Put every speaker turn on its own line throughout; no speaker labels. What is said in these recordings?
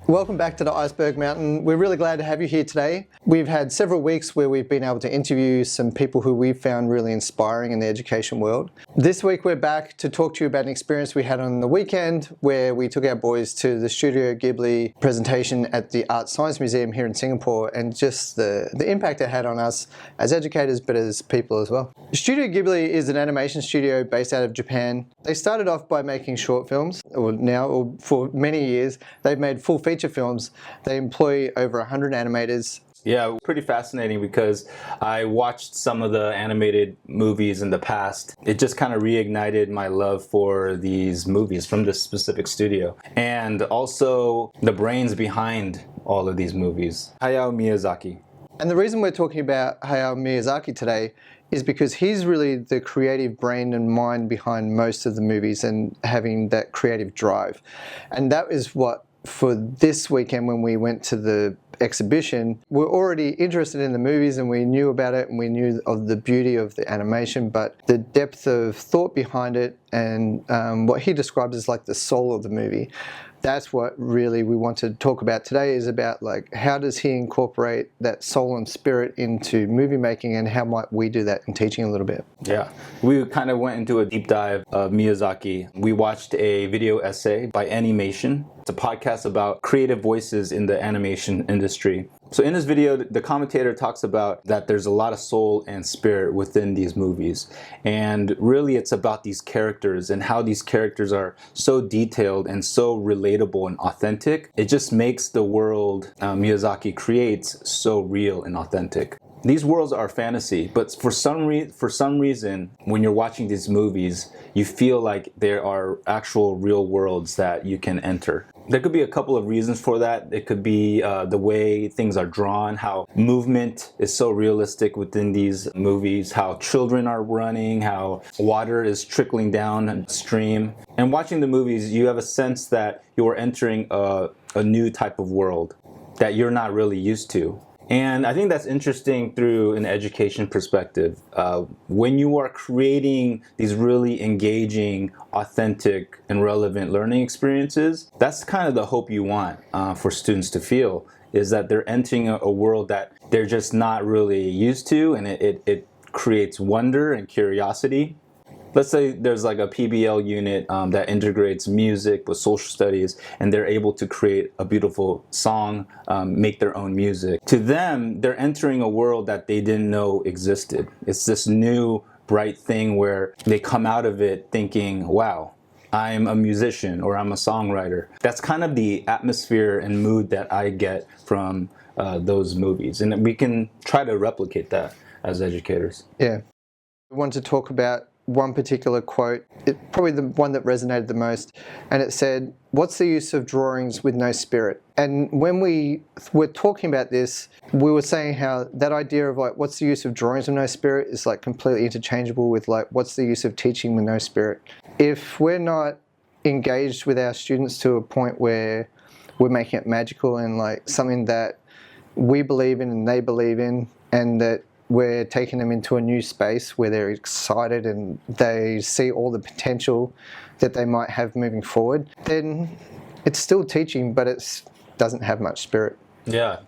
Welcome back to the Iceberg Mountain. We're really glad to have you here today. We've had several weeks where we've been able to interview some people who we've found really inspiring in the education world. This week we're back to talk to you about an experience we had on the weekend where we took our boys to the Studio Ghibli presentation at the Art Science Museum here in Singapore, and just the impact it had on us as educators but as people as well. Studio Ghibli is an animation studio based out of Japan. They started off by making short films, or for many years they've made full feature films. They employ over 100 animators.
Yeah, pretty fascinating because I watched some of the animated movies in the past. It just kind of reignited my love for these movies from this specific studio. And also the brains behind all of these movies, Hayao Miyazaki.
And the reason we're talking about Hayao Miyazaki today is because he's really the creative brain and mind behind most of the movies and having that creative drive. And that is what, for this weekend when we went to the exhibition, we're already interested in the movies and we knew about it and we knew of the beauty of the animation, but the depth of thought behind it and what he describes as like the soul of the movie, that's what really we want to talk about today, is about like how does he incorporate that soul and spirit into movie making, and how might we do that in teaching a little bit.
Yeah, we kind of went into a deep dive of Miyazaki. We watched a video essay by Animation. It's a podcast about creative voices in the animation industry. So in this video, the commentator talks about that there's a lot of soul and spirit within these movies. And really it's about these characters and how these characters are so detailed and so relatable and authentic. It just makes the world Miyazaki creates so real and authentic. These worlds are fantasy, but for some reason, when you're watching these movies, you feel like there are actual real worlds that you can enter. There could be a couple of reasons for that. It could be the way things are drawn, how movement is so realistic within these movies, how children are running, how water is trickling down a stream. And watching the movies, you have a sense that you're entering a new type of world that you're not really used to. And I think that's interesting through an education perspective. When you are creating these really engaging, authentic, and relevant learning experiences, that's kind of the hope you want for students to feel, is that they're entering a world that they're just not really used to, and it creates wonder and curiosity. Let's say there's like a PBL unit that integrates music with social studies, and they're able to create a beautiful song, make their own music. To them, they're entering a world that they didn't know existed. It's this new, bright thing where they come out of it thinking, wow, I'm a musician or I'm a songwriter. That's kind of the atmosphere and mood that I get from those movies. And we can try to replicate that as educators.
Yeah. I want to talk about one particular quote, probably the one that resonated the most, and it said, "What's the use of drawings with no spirit?" And when we were talking about this, we were saying how that idea of like, what's the use of drawings with no spirit is like completely interchangeable with like, what's the use of teaching with no spirit? If we're not engaged with our students to a point where we're making it magical and like something that we believe in and they believe in, and that we're taking them into a new space where they're excited and they see all the potential that they might have moving forward, then it's still teaching, but it doesn't have much spirit.
Yeah.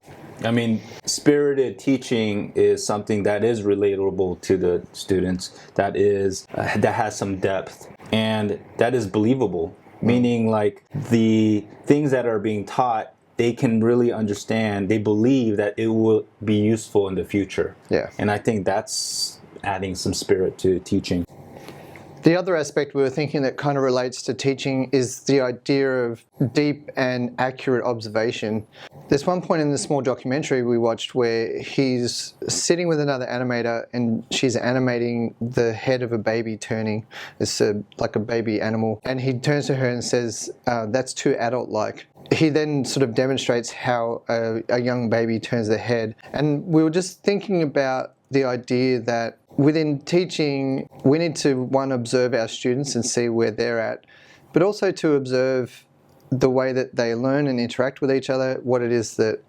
I mean, spirited teaching is something that is relatable to the students, that has some depth, and that is believable, meaning like the things that are being taught, they can really understand, they believe that it will be useful in the future.
Yeah.
And I think that's adding some spirit to teaching.
The other aspect we were thinking that kind of relates to teaching is the idea of deep and accurate observation. There's one point in the small documentary we watched where he's sitting with another animator and she's animating the head of a baby turning. It's like a baby animal. And he turns to her and says, that's too adult-like. He then sort of demonstrates how a young baby turns their head. And we were just thinking about the idea that within teaching, we need to, one, observe our students and see where they're at, but also to observe the way that they learn and interact with each other, what it is that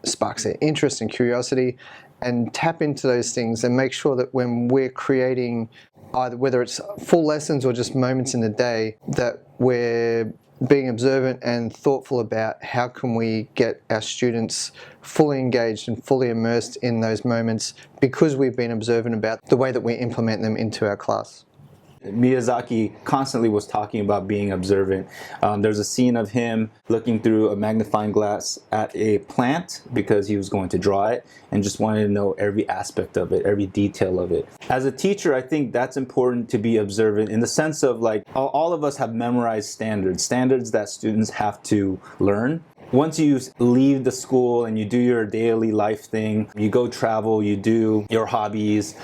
sparks their interest and curiosity, and tap into those things and make sure that when we're creating, either whether it's full lessons or just moments in the day, that we're being observant and thoughtful about how can we get our students fully engaged and fully immersed in those moments because we've been observant about the way that we implement them into our class.
Miyazaki constantly was talking about being observant. There's a scene of him looking through a magnifying glass at a plant because he was going to draw it and just wanted to know every aspect of it, every detail of it. As a teacher, I think that's important to be observant in the sense of like all of us have memorized standards that students have to learn. Once you leave the school and you do your daily life thing, you go travel, you do your hobbies,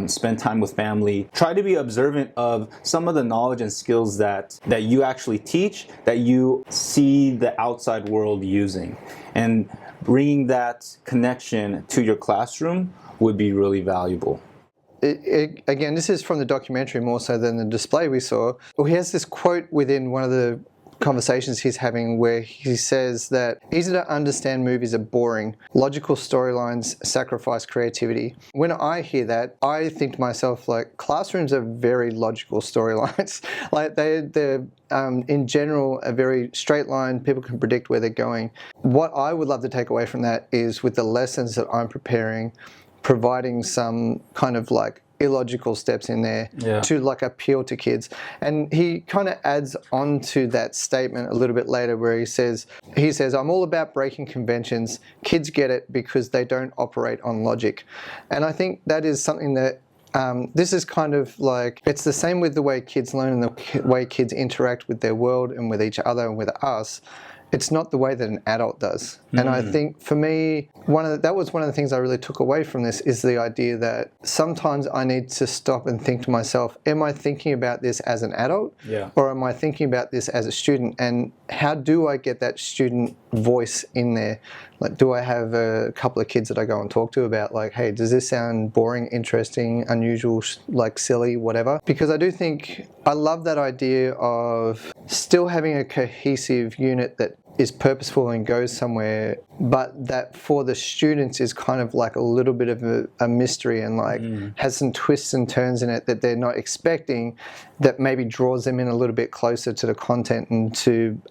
spend time with family, try to be observant of some of the knowledge and skills that you actually teach, that you see the outside world using. And bringing that connection to your classroom would be really valuable.
Again, this is from the documentary more so than the display we saw. Well, he has this quote within one of the conversations he's having where he says that easy to understand movies are boring. Logical storylines sacrifice creativity. When I hear that, I think to myself, like, classrooms are very logical storylines. Like they're in general a very straight line. People can predict where they're going. What I would love to take away from that is with the lessons that I'm preparing, providing some kind of like illogical steps in there to like appeal to kids. And he kind of adds on to that statement a little bit later where he says, I'm all about breaking conventions. Kids get it because they don't operate on logic. And I think that is something that this is kind of like, it's the same with the way kids learn and the way kids interact with their world and with each other and with us. It's not the way that an adult does. And I think for me, that was one of the things I really took away from this is the idea that sometimes I need to stop and think to myself, am I thinking about this as an adult? Or am I thinking about this as a student? And how do I get that student voice in there? Like, do I have a couple of kids that I go and talk to about like, hey, does this sound boring, interesting, unusual, like silly, whatever? Because I do think, I love that idea of still having a cohesive unit that is purposeful and goes somewhere, but that for the students is kind of like a little bit of a mystery and like has some twists and turns in it that they're not expecting, that maybe draws them in a little bit closer to the content and to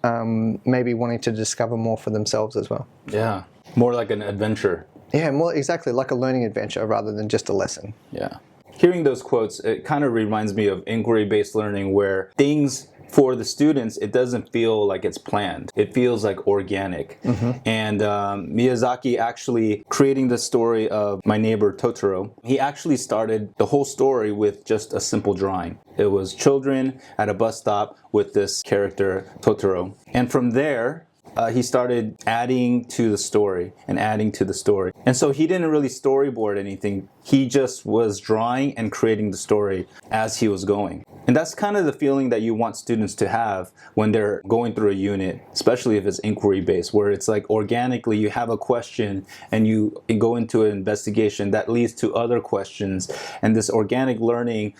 maybe wanting to discover more for themselves as well.
Yeah, more like an adventure.
Yeah, more exactly like a learning adventure rather than just a lesson.
Yeah. Hearing those quotes, it kind of reminds me of inquiry-based learning where things for the students, it doesn't feel like it's planned. It feels like organic. And Miyazaki actually creating the story of My Neighbor Totoro, he actually started the whole story with just a simple drawing. It was children at a bus stop with this character, Totoro. And from there, he started adding to the story and adding to the story. And so he didn't really storyboard anything. He just was drawing and creating the story as he was going. And that's kind of the feeling that you want students to have when they're going through a unit, especially if it's inquiry-based, where it's like organically you have a question and you go into an investigation that leads to other questions. And this organic learning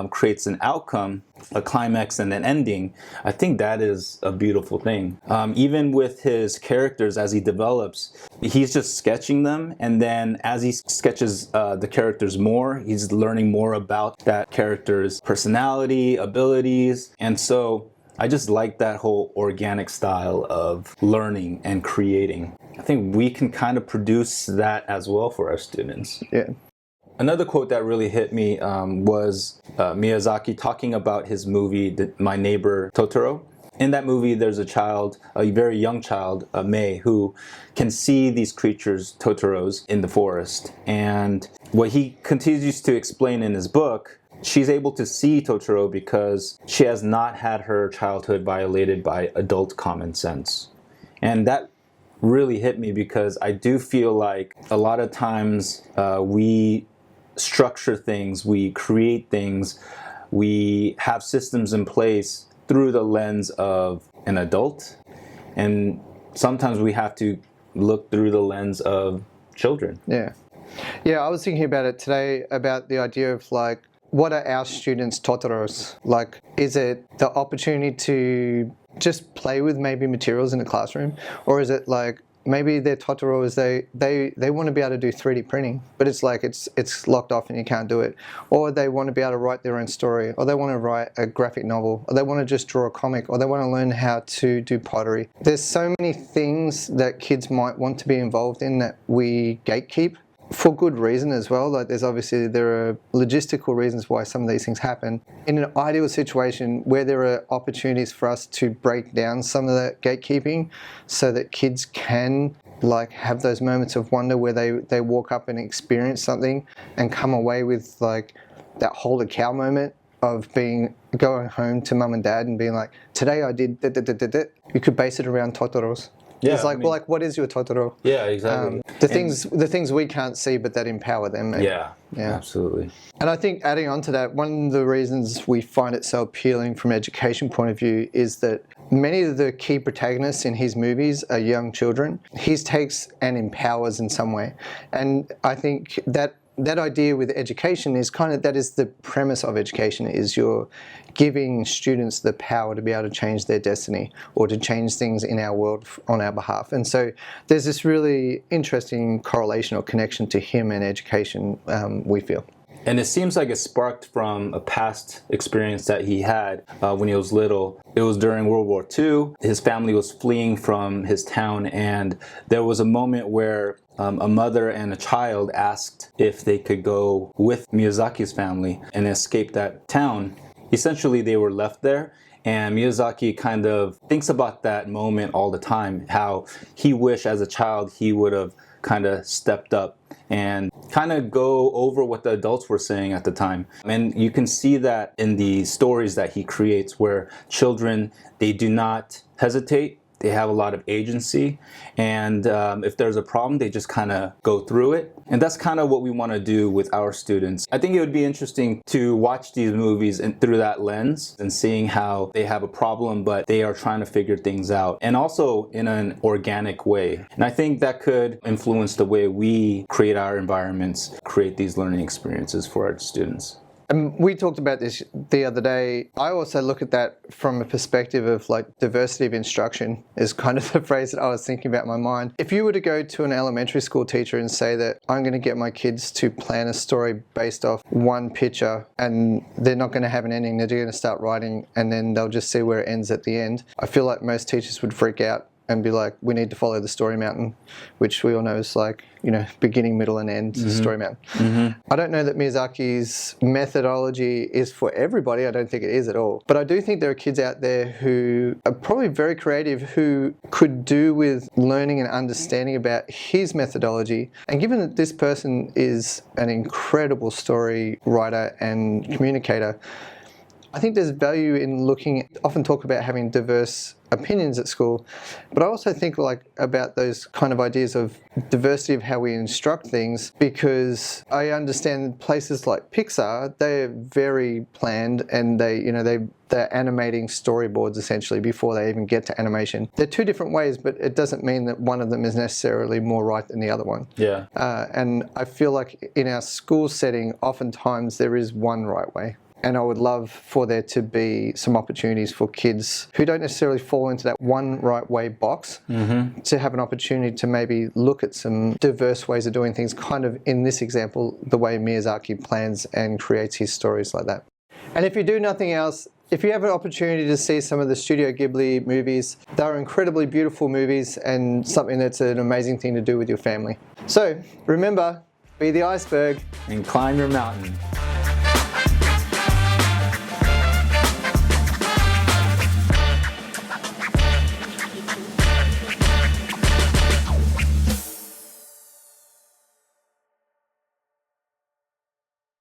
creates an outcome, a climax and an ending. I think that is a beautiful thing. Even with his characters as he develops, he's just sketching them, and then as he sketches the characters more, he's learning more about that character's personality, abilities, and so I just like that whole organic style of learning and creating. I think we can kind of produce that as well for our students.
Yeah.
Another quote that really hit me was Miyazaki talking about his movie, My Neighbor Totoro. In that movie, there's a child, a very young child, Mei, who can see these creatures, Totoros, in the forest. And what he continues to explain in his book, she's able to see Totoro because she has not had her childhood violated by adult common sense. And that really hit me because I do feel like a lot of times we structure things, we create things, we have systems in place through the lens of an adult, and sometimes we have to look through the lens of children.
Yeah, I was thinking about it today about the idea of like, what are our students' Totoros? Like, is it the opportunity to just play with maybe materials in the classroom, or is it like, maybe their Totoro is they want to be able to do 3D printing, but it's like it's locked off and you can't do it. Or they want to be able to write their own story, or they want to write a graphic novel, or they want to just draw a comic, or they want to learn how to do pottery. There's so many things that kids might want to be involved in that we gatekeep. For good reason as well. Like there are logistical reasons why some of these things happen. In an ideal situation where there are opportunities for us to break down some of that gatekeeping so that kids can like have those moments of wonder where they walk up and experience something and come away with like that hold a cow moment of going home to mum and dad and being like, today I did da. You could base it around Totoros. Yeah, it's like, well, like, what is your Totoro?
Yeah, exactly.
The things we can't see, but that empower them. Maybe.
Yeah, absolutely.
And I think adding on to that, one of the reasons we find it so appealing from an education point of view is that many of the key protagonists in his movies are young children. He takes and empowers in some way. And I think that idea with education is that is the premise of education, is you're giving students the power to be able to change their destiny or to change things in our world on our behalf. And so there's this really interesting correlation or connection to him and education, we feel.
And it seems like it sparked from a past experience that he had when he was little. It was during World War II. His family was fleeing from his town, and there was a moment where a mother and a child asked if they could go with Miyazaki's family and escape that town. Essentially, they were left there, and Miyazaki kind of thinks about that moment all the time, how he wished as a child he would have kind of stepped up and kind of go over what the adults were saying at the time. And you can see that in the stories that he creates, where children, they do not hesitate. They have a lot of agency, and if there's a problem, they just kind of go through it. And that's kind of what we want to do with our students. I think it would be interesting to watch these movies through that lens and seeing how they have a problem, but they are trying to figure things out, and also in an organic way. And I think that could influence the way we create our environments, create these learning experiences for our students.
And we talked about this the other day. I also look at that from a perspective of like diversity of instruction is kind of the phrase that I was thinking about in my mind. If you were to go to an elementary school teacher and say that I'm going to get my kids to plan a story based off one picture and they're not going to have an ending, they're going to start writing and then they'll just see where it ends at the end, I feel like most teachers would freak out and be like, we need to follow the story mountain, which we all know is like, beginning, middle, and end story mountain. Mm-hmm. I don't know that Miyazaki's methodology is for everybody. I don't think it is at all. But I do think there are kids out there who are probably very creative who could do with learning and understanding about his methodology. And given that this person is an incredible story writer and communicator, I think there's value in often talk about having diverse opinions at school, but I also think about those kind of ideas of diversity of how we instruct things, because I understand places like Pixar, they're very planned and they're animating storyboards essentially before they even get to animation. They're two different ways, but it doesn't mean that one of them is necessarily more right than the other one.
Yeah.
And I feel like in our school setting, oftentimes there is one right way. And I would love for there to be some opportunities for kids who don't necessarily fall into that one right way box to have an opportunity to maybe look at some diverse ways of doing things, kind of in this example, the way Miyazaki plans and creates his stories like that. And if you do nothing else, if you have an opportunity to see some of the Studio Ghibli movies, they're incredibly beautiful movies and something that's an amazing thing to do with your family. So remember, be the iceberg
and climb your mountain.